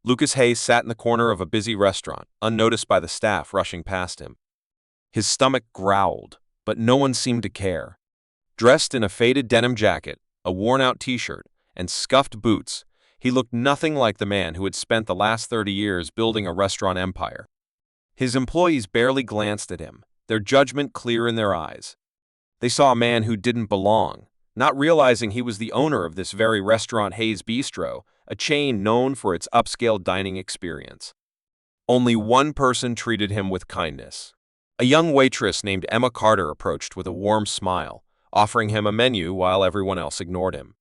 Lucas Hayes sat in the corner of a busy restaurant, unnoticed by the staff rushing past him. His stomach growled, but no one seemed to care. Dressed in a faded denim jacket, a worn-out t-shirt, and scuffed boots, he looked nothing like the man who had spent the last 30 years building a restaurant empire. His employees barely glanced at him, their judgment clear in their eyes. They saw a man who didn't belong, not realizing he was the owner of this very restaurant, Hayes Bistro, a chain known for its upscale dining experience. Only one person treated him with kindness. A young waitress named Emma Carter approached with a warm smile, offering him a menu while everyone else ignored him.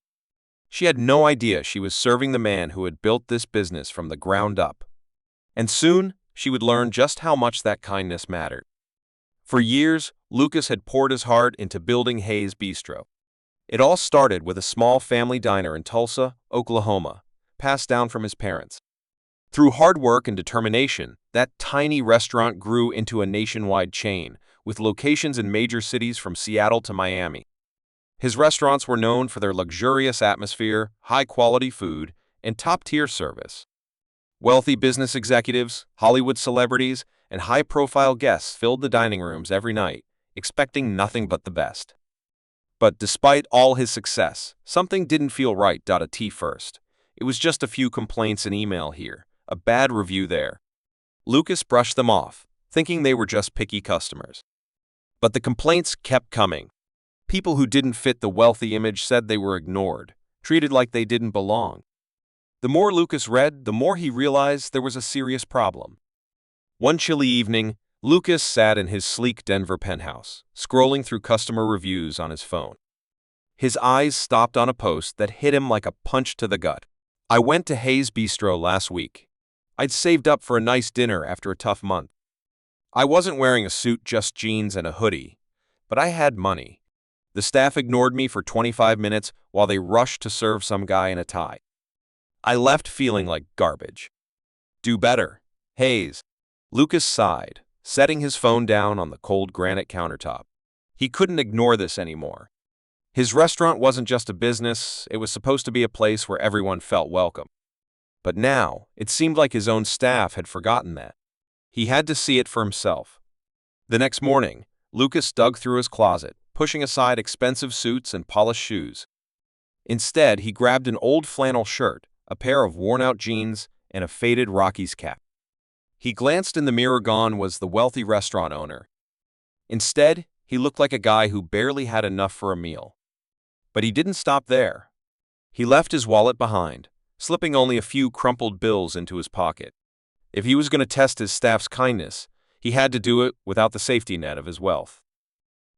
She had no idea she was serving the man who had built this business from the ground up. And soon, she would learn just how much that kindness mattered. For years, Lucas had poured his heart into building Hayes Bistro. It all started with a small family diner in Tulsa, Oklahoma, passed down from his parents. Through hard work and determination, that tiny restaurant grew into a nationwide chain, with locations in major cities from Seattle to Miami. His restaurants were known for their luxurious atmosphere, high-quality food, and top-tier service. Wealthy business executives, Hollywood celebrities, and high-profile guests filled the dining rooms every night, expecting nothing but the best. But despite all his success, something didn't feel right. At first. It was just a few complaints in email here, a bad review there. Lucas brushed them off, thinking they were just picky customers. But the complaints kept coming. People who didn't fit the wealthy image said they were ignored, treated like they didn't belong. The more Lucas read, the more he realized there was a serious problem. One chilly evening, Lucas sat in his sleek Denver penthouse, scrolling through customer reviews on his phone. His eyes stopped on a post that hit him like a punch to the gut. "I went to Hayes Bistro last week. I'd saved up for a nice dinner after a tough month. I wasn't wearing a suit, just jeans and a hoodie, but I had money. The staff ignored me for 25 minutes while they rushed to serve some guy in a tie. I left feeling like garbage. Do better, Hayes." Lucas sighed, setting his phone down on the cold granite countertop. He couldn't ignore this anymore. His restaurant wasn't just a business, it was supposed to be a place where everyone felt welcome. But now, it seemed like his own staff had forgotten that. He had to see it for himself. The next morning, Lucas dug through his closet, pushing aside expensive suits and polished shoes. Instead, he grabbed an old flannel shirt, a pair of worn-out jeans, and a faded Rockies cap. He glanced in the mirror. Gone was the wealthy restaurant owner. Instead, he looked like a guy who barely had enough for a meal. But he didn't stop there. He left his wallet behind, slipping only a few crumpled bills into his pocket. If he was going to test his staff's kindness, he had to do it without the safety net of his wealth.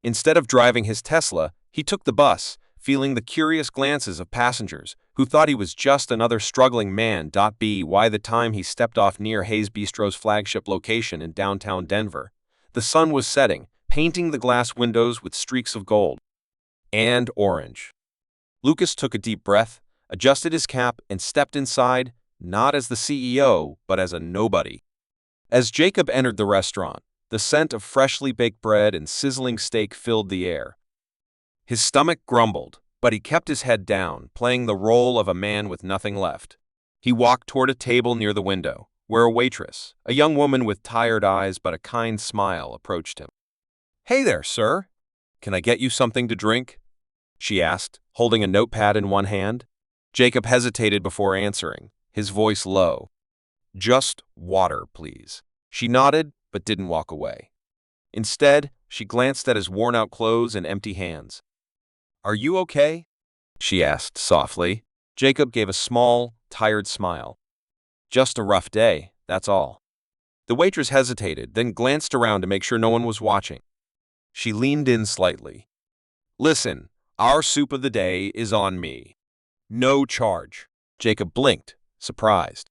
Instead of driving his Tesla, he took the bus, feeling the curious glances of passengers who thought he was just another struggling man. By the time he stepped off near Hayes Bistro's flagship location in downtown Denver, the sun was setting, painting the glass windows with streaks of gold and orange. Lucas took a deep breath, adjusted his cap, and stepped inside, not as the CEO, but as a nobody. As Jacob entered the restaurant, the scent of freshly baked bread and sizzling steak filled the air. His stomach grumbled, but he kept his head down, playing the role of a man with nothing left. He walked toward a table near the window, where a waitress, a young woman with tired eyes but a kind smile, approached him. "Hey there, sir. Can I get you something to drink?" she asked, holding a notepad in one hand. Jacob hesitated before answering, his voice low. "Just water, please." She nodded, but didn't walk away. Instead, she glanced at his worn-out clothes and empty hands. "Are you okay?" she asked softly. Jacob gave a small, tired smile. "Just a rough day, that's all." The waitress hesitated, then glanced around to make sure no one was watching. She leaned in slightly. "Listen, our soup of the day is on me. No charge." Jacob blinked, surprised.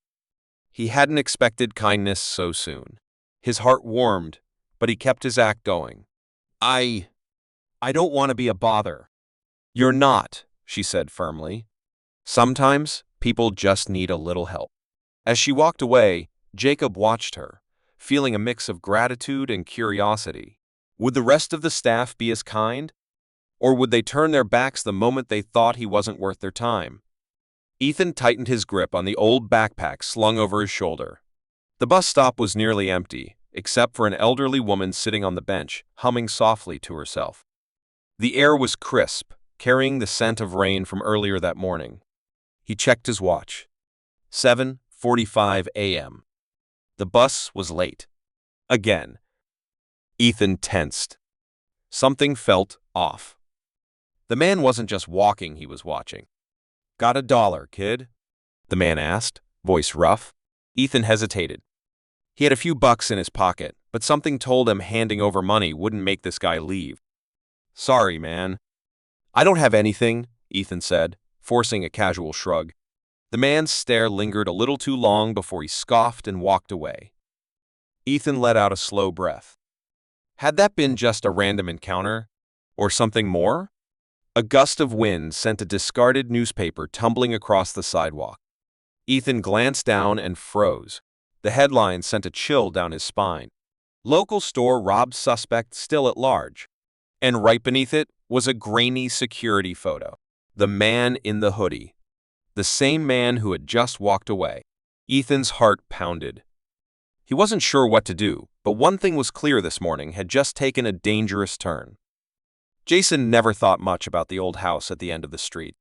He hadn't expected kindness so soon. His heart warmed, but he kept his act going. I don't want to be a bother." "You're not," she said firmly. "Sometimes people just need a little help." As she walked away, Jacob watched her, feeling a mix of gratitude and curiosity. Would the rest of the staff be as kind? Or would they turn their backs the moment they thought he wasn't worth their time? Ethan tightened his grip on the old backpack slung over his shoulder. The bus stop was nearly empty, except for an elderly woman sitting on the bench, humming softly to herself. The air was crisp, carrying the scent of rain from earlier that morning. He checked his watch. 7:45 a.m. The bus was late. Again. Ethan tensed. Something felt off. The man wasn't just walking, he was watching. "Got $1, kid?" the man asked, voice rough. Ethan hesitated. He had a few bucks in his pocket, but something told him handing over money wouldn't make this guy leave. "Sorry, man." "I don't have anything," Ethan said, forcing a casual shrug. The man's stare lingered a little too long before he scoffed and walked away. Ethan let out a slow breath. Had that been just a random encounter? Or something more? A gust of wind sent a discarded newspaper tumbling across the sidewalk. Ethan glanced down and froze. The headline sent a chill down his spine. "Local store robbed suspect still at large." And right beneath it was a grainy security photo. The man in the hoodie. The same man who had just walked away. Ethan's heart pounded. He wasn't sure what to do, but one thing was clear: this morning had just taken a dangerous turn. Jason never thought much about the old house at the end of the street.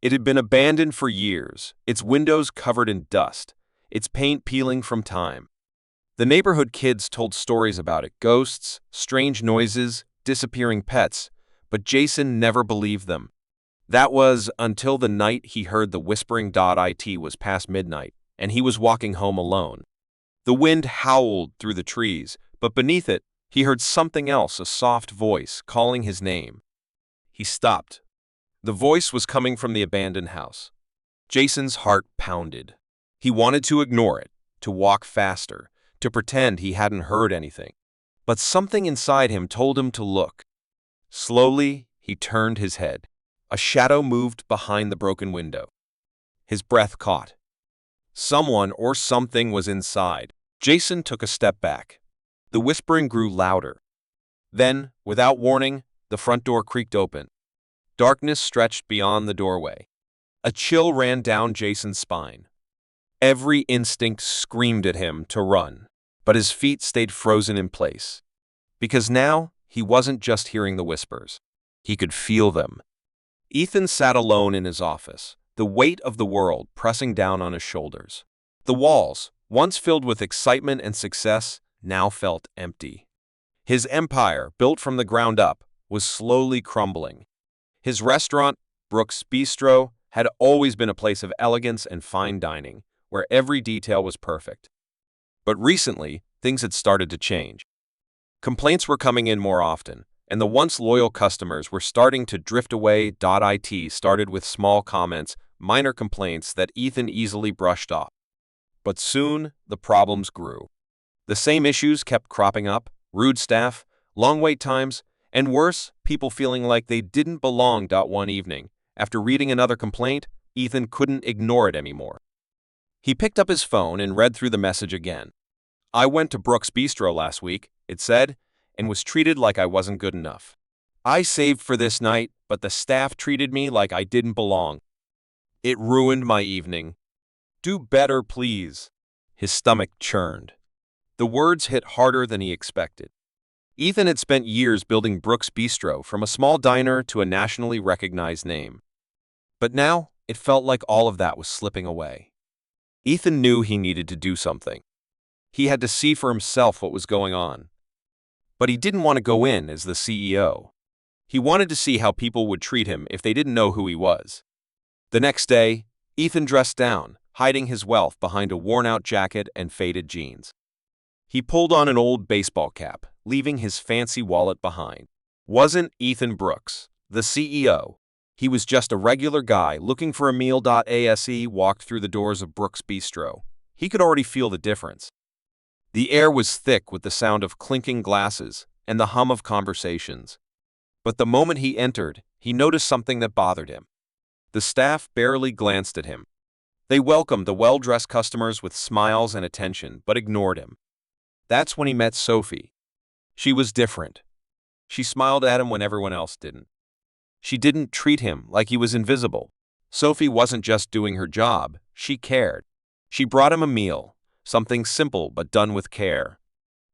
It had been abandoned for years, its windows covered in dust, its paint peeling from time. The neighborhood kids told stories about it: ghosts, strange noises, disappearing pets, but Jason never believed them. That was until the night he heard the whispering. It was past midnight, and he was walking home alone. The wind howled through the trees, but beneath it, he heard something else, a soft voice calling his name. He stopped. The voice was coming from the abandoned house. Jason's heart pounded. He wanted to ignore it, to walk faster, to pretend he hadn't heard anything. But something inside him told him to look. Slowly, he turned his head. A shadow moved behind the broken window. His breath caught. Someone or something was inside. Jason took a step back. The whispering grew louder. Then, without warning, the front door creaked open. Darkness stretched beyond the doorway. A chill ran down Jason's spine. Every instinct screamed at him to run, but his feet stayed frozen in place. Because now, he wasn't just hearing the whispers. He could feel them. Ethan sat alone in his office, the weight of the world pressing down on his shoulders. The walls, once filled with excitement and success, now felt empty. His empire, built from the ground up, was slowly crumbling. His restaurant, Brooks Bistro, had always been a place of elegance and fine dining, where every detail was perfect. But recently, things had started to change. Complaints were coming in more often, and the once loyal customers were starting to drift away. It started with small comments, minor complaints that Ethan easily brushed off. But soon, the problems grew. The same issues kept cropping up: rude staff, long wait times, and worse, people feeling like they didn't belong. One evening, after reading another complaint, Ethan couldn't ignore it anymore. He picked up his phone and read through the message again. "I went to Brooks Bistro last week," it said, "and was treated like I wasn't good enough. I saved for this night, but the staff treated me like I didn't belong. It ruined my evening. Do better, please." His stomach churned. The words hit harder than he expected. Ethan had spent years building Brooks Bistro from a small diner to a nationally recognized name. But now, it felt like all of that was slipping away. Ethan knew he needed to do something. He had to see for himself what was going on. But he didn't want to go in as the CEO. He wanted to see how people would treat him if they didn't know who he was. The next day, Ethan dressed down, hiding his wealth behind a worn-out jacket and faded jeans. He pulled on an old baseball cap, leaving his fancy wallet behind. Wasn't Ethan Brooks, the CEO. He was just a regular guy looking for a meal. As he walked through the doors of Brooks Bistro, he could already feel the difference. The air was thick with the sound of clinking glasses and the hum of conversations. But the moment he entered, he noticed something that bothered him. The staff barely glanced at him. They welcomed the well-dressed customers with smiles and attention, but ignored him. That's when he met Sophie. She was different. She smiled at him when everyone else didn't. She didn't treat him like he was invisible. Sophie wasn't just doing her job, she cared. She brought him a meal, something simple but done with care.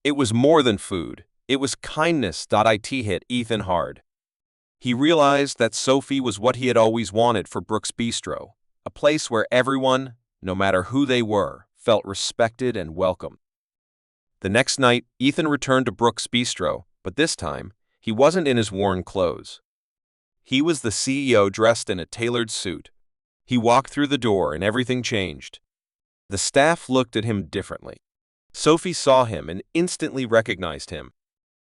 It was more than food, it was kindness. It hit Ethan hard. He realized that Sophie was what he had always wanted for Brooks Bistro, a place where everyone, no matter who they were, felt respected and welcome. The next night, Ethan returned to Brooks Bistro, but this time, he wasn't in his worn clothes. He was the CEO dressed in a tailored suit. He walked through the door and everything changed. The staff looked at him differently. Sophie saw him and instantly recognized him.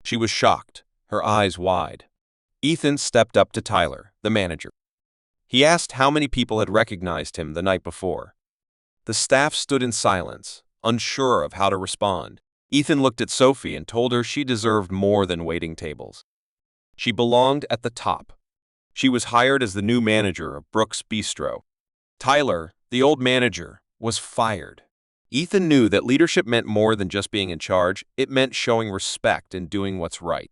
She was shocked, her eyes wide. Ethan stepped up to Tyler, the manager. He asked how many people had recognized him the night before. The staff stood in silence, unsure of how to respond. Ethan looked at Sophie and told her she deserved more than waiting tables. She belonged at the top. She was hired as the new manager of Brooks Bistro. Tyler, the old manager, was fired. Ethan knew that leadership meant more than just being in charge, it meant showing respect and doing what's right.